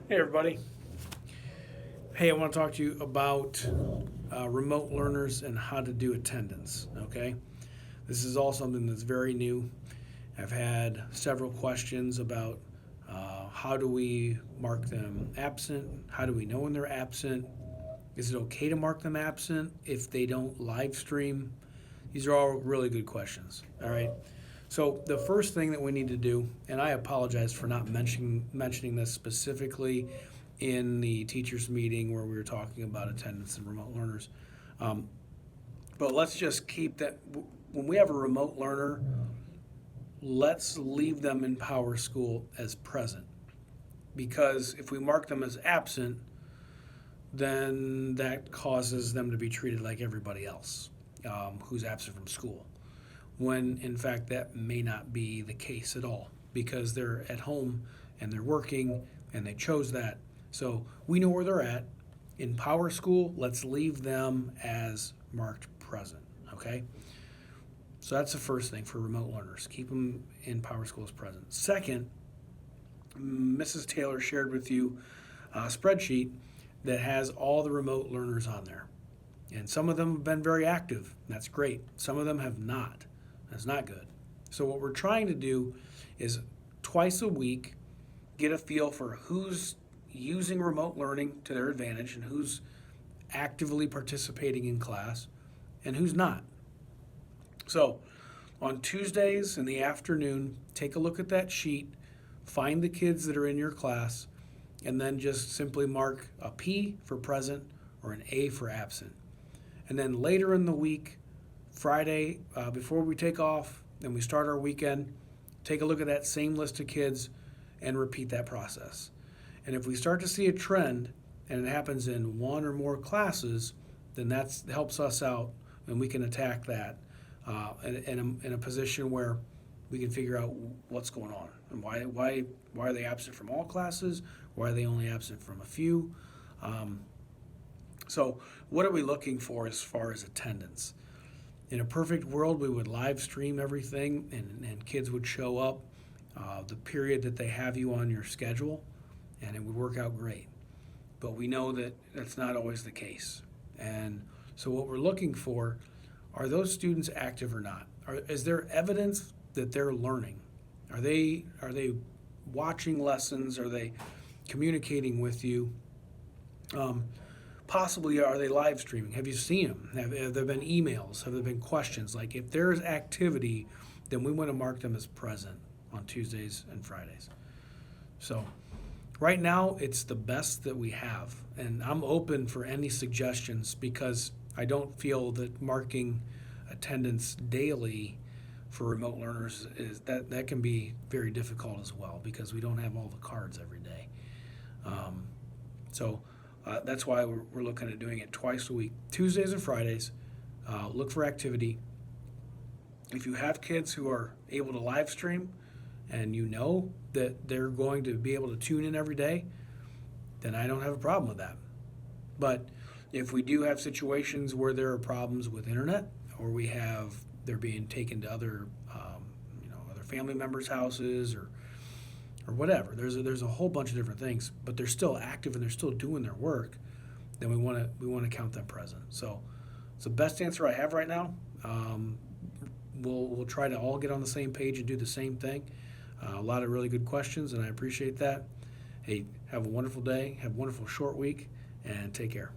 Hey, everybody. Hey, I want to talk to you about remote learners and how to do attendance. Okay, this is all something that's very new. I've had several questions about how do we mark them absent? How do we know when they're absent? Is it okay to mark them absent if they don't live stream? These are all really good questions. All right. So the first thing that we need to do, and I apologize for not mentioning this specifically in the teachers meeting where we were talking about attendance and remote learners, um, but let's just keep that. When we have a remote learner, let's leave them in Power School as present, because if we mark them as absent, then that causes them to be treated like everybody else who's absent from school, when in fact that may not be the case at all, because they're at home and they're working and they chose that. So we know where they're at. In Power School, let's leave them as marked present, okay? So that's the first thing for remote learners. Keep them in Power School as present. Second, Mrs. Taylor shared with you a spreadsheet that has all the remote learners on there. And some of them have been very active. That's great. Some of them have not. That's not good. So, what we're trying to do is twice a week get a feel for who's using remote learning to their advantage and who's actively participating in class and who's not. So, on Tuesdays in the afternoon, take a look at that sheet, find the kids that are in your class, and then just simply mark a P for present or an A for absent. And then later in the week, Friday, before we take off and we start our weekend, take a look at that same list of kids and repeat that process. And if we start to see a trend and it happens in one or more classes, then that helps us out and we can attack that in a position where we can figure out what's going on and why are they absent from all classes? Why are they only absent from a few? So, what are we looking for as far as attendance? In a perfect world, we would live stream everything and kids would show up the period that they have you on your schedule, and it would work out great. But we know that that's not always the case. And so, what we're looking for are those students active or not? Is there evidence that they're learning? Are they watching lessons? Are they communicating with you? Possibly, are they live streaming? Have you seen them? Have there been emails? Have there been questions? Like, if there's activity, then we want to mark them as present on Tuesdays and Fridays. So, right now, it's the best that we have. And I'm open for any suggestions because I don't feel that marking attendance daily for remote learners that can be very difficult as well, because we don't have all the cards every day. So that's why we're looking at doing it twice a week, Tuesdays and Fridays. Look for activity. If you have kids who are able to live stream and you know that they're going to be able to tune in every day, then I don't have a problem with that. But if we do have situations where there are problems with internet, or they're being taken to other family members' houses, or whatever. There's a whole bunch of different things, but they're still active and they're still doing their work. Then we want to count them present. So it's the best answer I have right now. We'll try to all get on the same page and do the same thing. A lot of really good questions, and I appreciate that. Hey, have a wonderful day, have a wonderful short week, and take care.